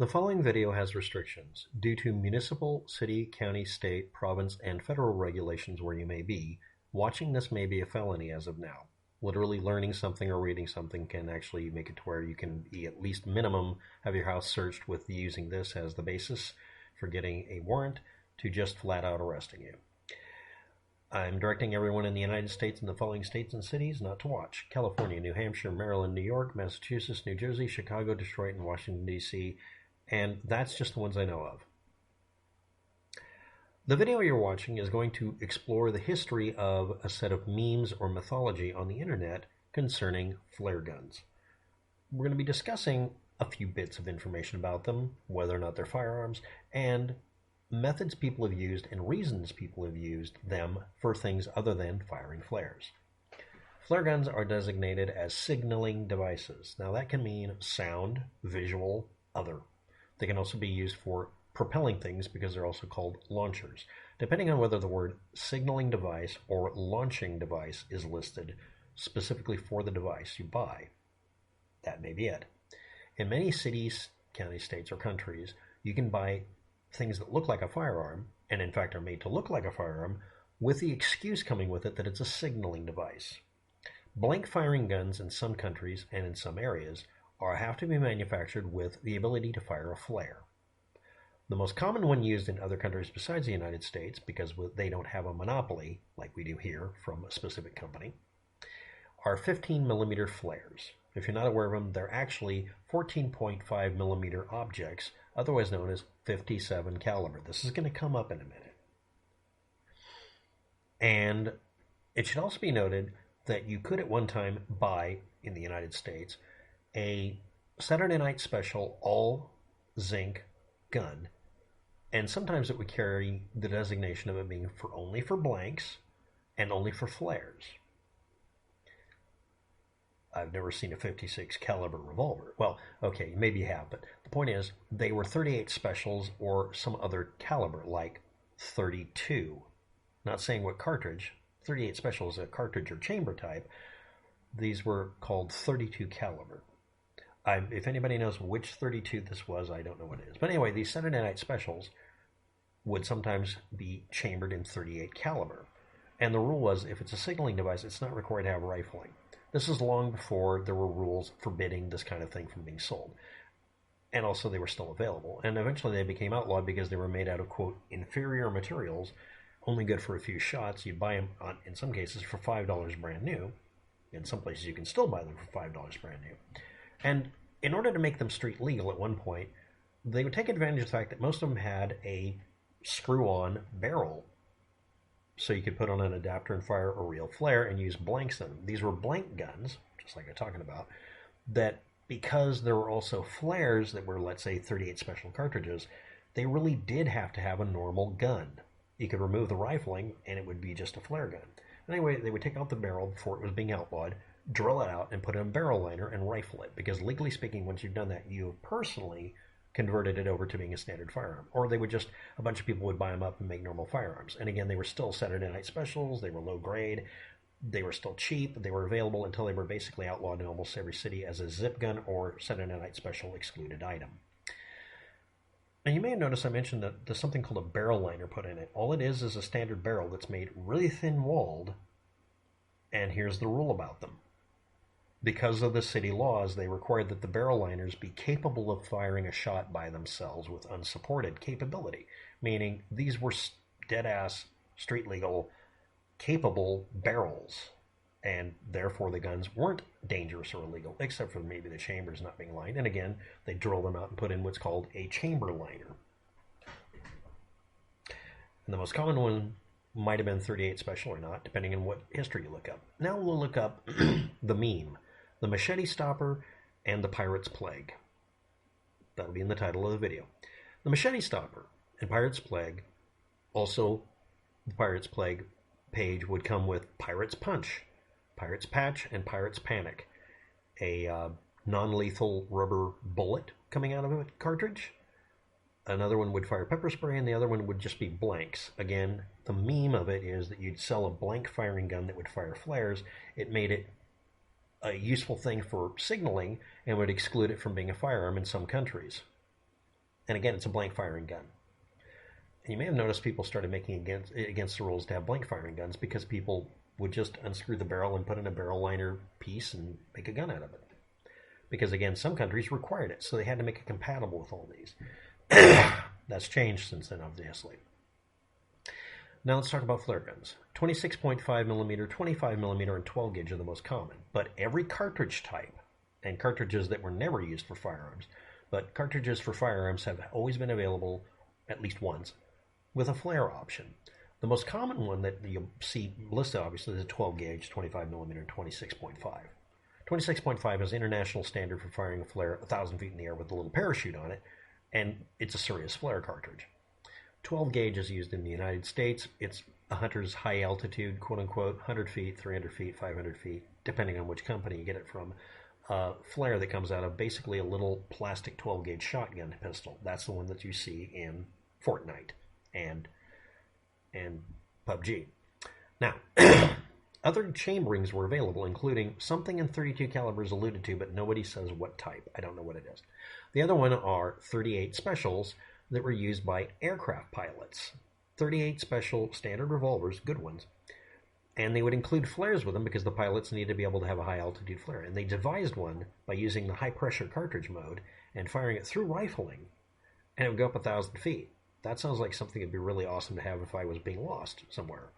The following video has restrictions. Due to municipal, city, county, state, province, and federal regulations where you may be, watching this may be a felony as of now. Literally learning something or reading something can actually make it to where you can be at least minimum have your house searched with using this as the basis for getting a warrant to just flat out arresting you. I'm directing everyone in the United States in the following states and cities not to watch: California, New Hampshire, Maryland, New York, Massachusetts, New Jersey, Chicago, Detroit, and Washington, D.C., and that's just the ones I know of. The video you're watching is going to explore the history of a set of memes or mythology on the internet concerning flare guns. We're going to be discussing a few bits of information about them, whether or not they're firearms, and methods people have used and reasons people have used them for things other than firing flares. Flare guns are designated as signaling devices. Now that can mean sound, visual, other. They can also be used for propelling things because they're also called launchers, depending on whether the word signaling device or launching device is listed specifically for the device you buy. That may be it. In many cities, counties, states, or countries, you can buy things that look like a firearm, and in fact are made to look like a firearm, with the excuse coming with it that it's a signaling device. Blank firing guns in some countries and in some areas have to be manufactured with the ability to fire a flare. The most common one used in other countries besides the United States, because they don't have a monopoly like we do here from a specific company, are 15 millimeter flares. If you're not aware of them, they're actually 14.5 millimeter objects, otherwise known as 57 caliber. This is going to come up in a minute. And it should also be noted that you could at one time buy, in the United States, a Saturday Night Special all zinc gun, and sometimes it would carry the designation of it being only for blanks and only for flares. I've never seen a 56 caliber revolver. Well, okay, maybe you have, but the point is they were 38 specials or some other caliber like 32. Not saying what cartridge. 38 special is a cartridge or chamber type. These were called 32 caliber. If anybody knows which 32 this was, I don't know what it is. But anyway, these Saturday Night Specials would sometimes be chambered in 38 caliber. And the rule was, if it's a signaling device, it's not required to have rifling. This is long before there were rules forbidding this kind of thing from being sold. And also they were still available. And eventually they became outlawed because they were made out of, quote, inferior materials, only good for a few shots. You'd buy them, in some cases, for $5 brand new. In some places you can still buy them for $5 brand new. And in order to make them street legal at one point, they would take advantage of the fact that most of them had a screw-on barrel. So you could put on an adapter and fire a real flare and use blanks in them. These were blank guns, just like I'm talking about, that because there were also flares that were, let's say, 38 special cartridges, they really did have to have a normal gun. You could remove the rifling and it would be just a flare gun. Anyway, they would take out the barrel before it was being outlawed, drill it out, and put in a barrel liner and rifle it. Because legally speaking, once you've done that, you have personally converted it over to being a standard firearm. Or they would just, a bunch of people would buy them up and make normal firearms. And again, they were still Saturday Night Specials, they were low grade, they were still cheap, they were available until they were basically outlawed in almost every city as a zip gun or Saturday Night Special excluded item. And you may have noticed I mentioned that there's something called a barrel liner put in it. All it is a standard barrel that's made really thin-walled, and here's the rule about them. Because of the city laws, they required that the barrel liners be capable of firing a shot by themselves with unsupported capability, meaning these were dead-ass, street-legal, capable barrels, and therefore the guns weren't dangerous or illegal, except for maybe the chambers not being lined. And again, they drill them out and put in what's called a chamber liner. And the most common one might have been 38 special or not, depending on what history you look up. Now we'll look up the meme, the machete stopper, and the pirate's plague. That'll be in the title of the video. The machete stopper and pirate's plague, also the pirate's plague page would come with pirate's punch, pirate's patch, and pirate's panic, a non-lethal rubber bullet coming out of a cartridge. Another one would fire pepper spray, and the other one would just be blanks. Again, the meme of it is that you'd sell a blank firing gun that would fire flares. It made it a useful thing for signaling and would exclude it from being a firearm in some countries. And again, it's a blank firing gun. And you may have noticed people started making against the rules to have blank firing guns because people would just unscrew the barrel and put in a barrel liner piece and make a gun out of it. Because again, some countries required it, so they had to make it compatible with all these. That's changed since then, obviously. Now let's talk about flare guns. 26.5 millimeter, 25 millimeter, and 12 gauge are the most common. But every cartridge type, and cartridges that were never used for firearms, but cartridges for firearms have always been available at least once with a flare option. The most common one that you'll see listed, obviously, is a 12 gauge, 25 millimeter, and 26.5. 26.5 is international standard for firing a flare 1,000 feet in the air with a little parachute on it, and it's a serious flare cartridge. 12 gauge is used in the United States. It's a hunter's high altitude, quote unquote, 100 feet, 300 feet, 500 feet, depending on which company you get it from. Flare that comes out of basically a little plastic 12 gauge shotgun pistol. That's the one that you see in Fortnite and PUBG. Now, other chamberings were available, including something in 32 calibers alluded to, but nobody says what type. I don't know what it is. The other one are 38 specials that were used by aircraft pilots. 38 special standard revolvers, good ones, and they would include flares with them because the pilots needed to be able to have a high altitude flare. And they devised one by using the high pressure cartridge mode and firing it through rifling, and it would go up 1,000 feet. That sounds like something that'd be really awesome to have if I was being lost somewhere.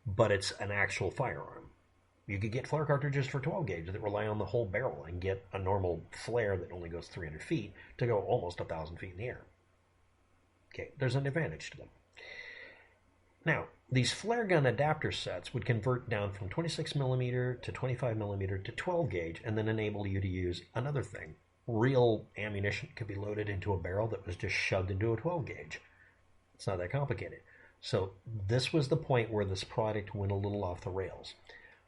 But it's an actual firearm. You could get flare cartridges for 12 gauge that rely on the whole barrel and get a normal flare that only goes 300 feet to go almost 1,000 feet in the air. Okay, there's an advantage to them. Now, these flare gun adapter sets would convert down from 26 millimeter to 25 millimeter to 12 gauge and then enable you to use another thing. Real ammunition could be loaded into a barrel that was just shoved into a 12 gauge. It's not that complicated. So this was the point where this product went a little off the rails.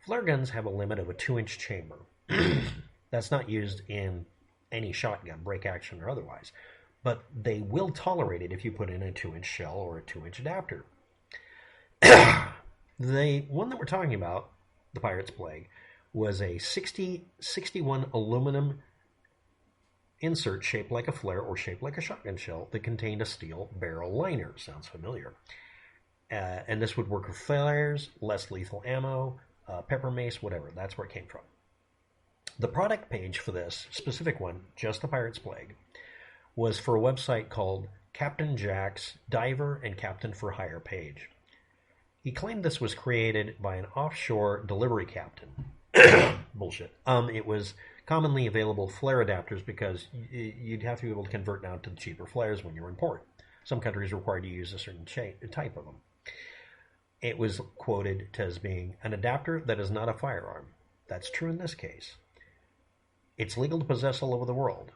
Flare guns have a limit of a 2-inch chamber. That's not used in any shotgun, break action or otherwise. But they will tolerate it if you put in a 2-inch shell or a 2-inch adapter. The one that we're talking about, the Pirate's Plague, was a 61 aluminum insert shaped like a flare or shaped like a shotgun shell that contained a steel barrel liner. Sounds familiar. And this would work with flares, less lethal ammo, pepper mace, whatever. That's where it came from. The product page for this specific one, just the Pirate's Plague, was for a website called Captain Jack's Diver and Captain for Hire page. He claimed this was created by an offshore delivery captain. Bullshit. It was commonly available flare adapters because you'd have to be able to convert down to the cheaper flares when you're in port. Some countries required you to use a certain type of them. It was quoted as being an adapter that is not a firearm. That's true in this case. It's legal to possess all over the world.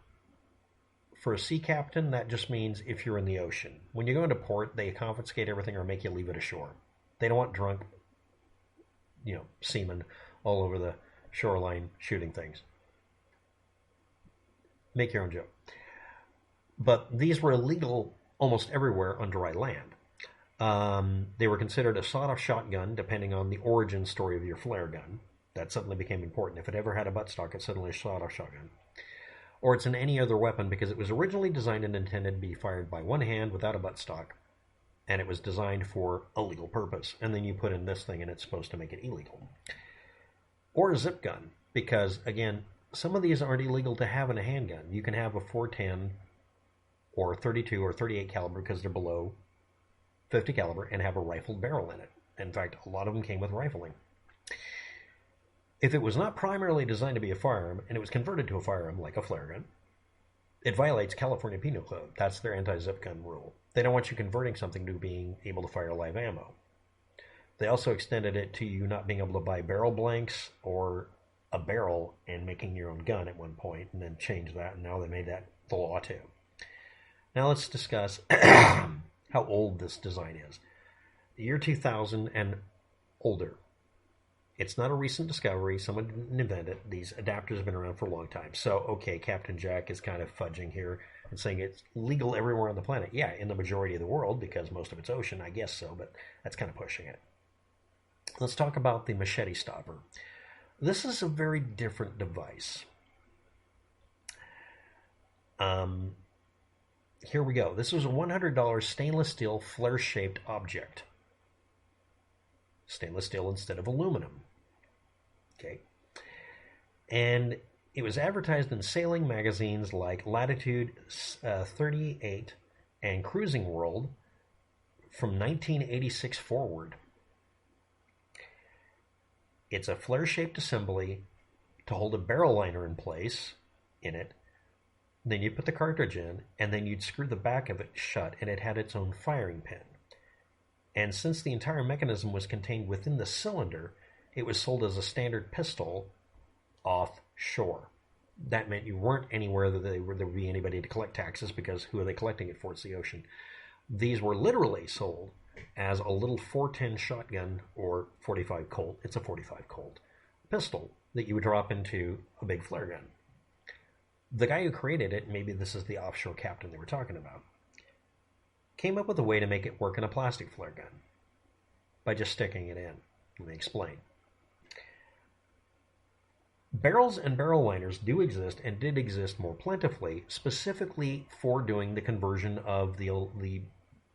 For a sea captain, that just means if you're in the ocean. When you go into port, they confiscate everything or make you leave it ashore. They don't want drunk, seamen all over the shoreline shooting things. Make your own joke. But these were illegal almost everywhere on dry land. They were considered a sawed-off shotgun, depending on the origin story of your flare gun. That suddenly became important. If it ever had a buttstock, it's suddenly a sawed-off shotgun. Or it's in any other weapon because it was originally designed and intended to be fired by one hand without a buttstock. And it was designed for a legal purpose. And then you put in this thing and it's supposed to make it illegal. Or a zip gun, because, again, some of these aren't illegal to have in a handgun. You can have a 410 or 32 or 38 caliber because they're below 50 caliber and have a rifled barrel in it. In fact, a lot of them came with rifling. If it was not primarily designed to be a firearm and it was converted to a firearm like a flare gun, it violates California Penal Code. That's their anti-zip gun rule. They don't want you converting something to being able to fire live ammo. They also extended it to you not being able to buy barrel blanks or a barrel and making your own gun at one point, and then changed that, and now they made that the law too. Now let's discuss how old this design is. The year 2000 and older. It's not a recent discovery. Someone didn't invent it. These adapters have been around for a long time. So, okay, Captain Jack is kind of fudging here and saying it's legal everywhere on the planet. Yeah, in the majority of the world, because most of it's ocean, I guess so, but that's kind of pushing it. Let's talk about the machete stopper. This is a very different device. Here we go. This was a $100 stainless steel flare-shaped object. Stainless steel instead of aluminum. Okay. And it was advertised in sailing magazines like Latitude 38 and Cruising World from 1986 forward. It's a flare-shaped assembly to hold a barrel liner in place in it. Then you put the cartridge in, and then you'd screw the back of it shut, and it had its own firing pin. And since the entire mechanism was contained within the cylinder, it was sold as a standard pistol offshore. That meant you weren't anywhere that there would be anybody to collect taxes, because who are they collecting it for? It's the ocean. These were literally sold as a little 410 shotgun or 45 Colt. It's a 45 Colt pistol that you would drop into a big flare gun. The guy who created it, maybe this is the offshore captain they were talking about, came up with a way to make it work in a plastic flare gun by just sticking it in. Let me explain. Barrels and barrel liners do exist and did exist more plentifully, specifically for doing the conversion of the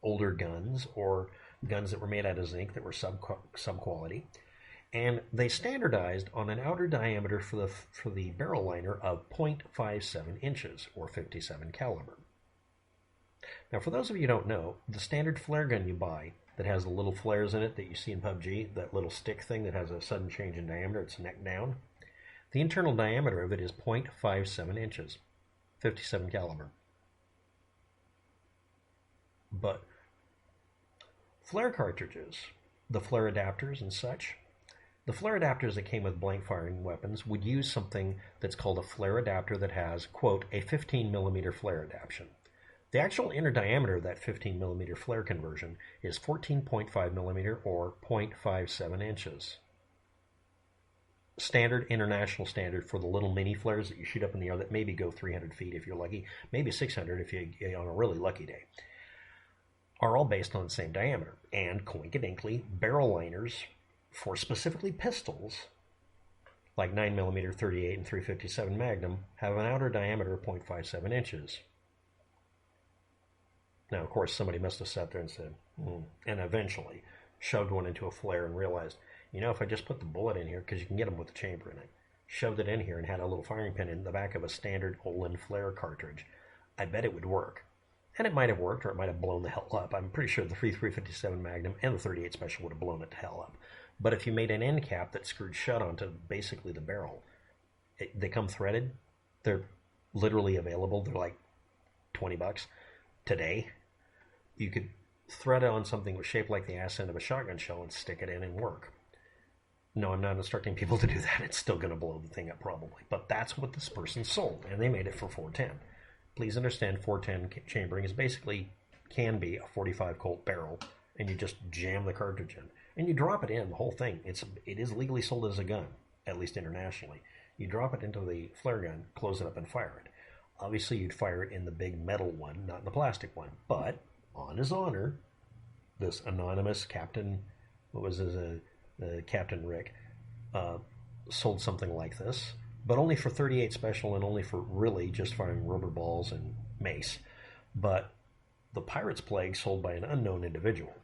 older guns or guns that were made out of zinc that were sub-quality. And they standardized on an outer diameter for the barrel liner of 0.57 inches or 57 caliber. Now, for those of you who don't know, the standard flare gun you buy that has the little flares in it that you see in PUBG, that little stick thing that has a sudden change in diameter, it's neck down, the internal diameter of it is 0.57 inches, 57 caliber. But flare cartridges, the flare adapters and such, the flare adapters that came with blank firing weapons would use something that's called a flare adapter that has, quote, a 15 millimeter flare adaptation. The actual inner diameter of that 15 millimeter flare conversion is 14.5 millimeter or 0.57 inches. Standard, international standard for the little mini flares that you shoot up in the air that maybe go 300 feet if you're lucky, maybe 600 if you're on a really lucky day, are all based on the same diameter. And coincidental, barrel liners for specifically pistols, like 9mm, 38, and 357 Magnum, have an outer diameter of 0.57 inches. Now, of course, somebody must have sat there and said, and eventually shoved one into a flare and realized, if I just put the bullet in here, because you can get them with the chamber in it, shoved it in here and had a little firing pin in the back of a standard Olin flare cartridge, I bet it would work. And it might have worked, or it might have blown the hell up. I'm pretty sure the 357 Magnum and the 38 Special would have blown it to hell up. But if you made an end cap that screwed shut onto basically the barrel, they come threaded. They're literally available. They're like $20 today. You could thread it on something shaped like the ass end of a shotgun shell and stick it in and work. No, I'm not instructing people to do that. It's still going to blow the thing up probably. But that's what this person sold, and they made it for 410. Please understand 410 chambering is basically, can be a 45 Colt barrel, and you just jam the cartridge in. And you drop it in, the whole thing. It is legally sold as a gun, at least internationally. You drop it into the flare gun, close it up, and fire it. Obviously, you'd fire it in the big metal one, not in the plastic one. But, on his honor, this anonymous captain, Captain Rick, sold something like this, but only for 38 Special and only for really just firing rubber balls and mace. But the Pirate's Plague, sold by an unknown individual,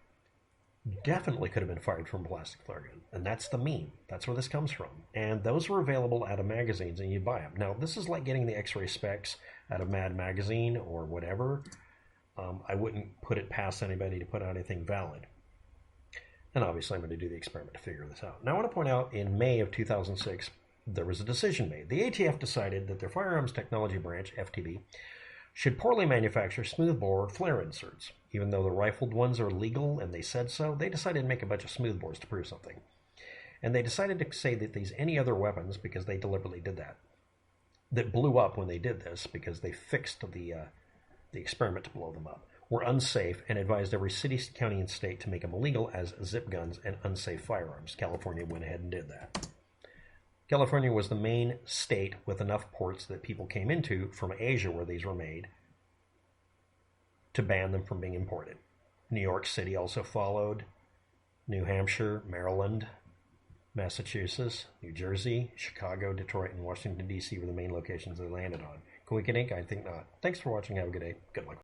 definitely could have been fired from a plastic flare gun. And that's the meme. That's where this comes from. And those were available out of magazines, and you buy them. Now, this is like getting the X-ray specs out of Mad Magazine or whatever. I wouldn't put it past anybody to put out anything valid. And obviously, I'm going to do the experiment to figure this out. Now, I want to point out, in May of 2006, there was a decision made. The ATF decided that their Firearms Technology Branch, FTB, should poorly manufacture smoothbore flare inserts. Even though the rifled ones are legal and they said so, they decided to make a bunch of smoothbores to prove something. And they decided to say that these any other weapons, because they deliberately did that blew up when they did this, because they fixed the experiment to blow them up, were unsafe, and advised every city, county, and state to make them illegal as zip guns and unsafe firearms. California went ahead and did that. California was the main state with enough ports that people came into from Asia where these were made to ban them from being imported. New York City also followed. New Hampshire, Maryland, Massachusetts, New Jersey, Chicago, Detroit, and Washington, D.C. were the main locations they landed on. Coincidence? I think not. Thanks for watching. Have a good day. Good luck.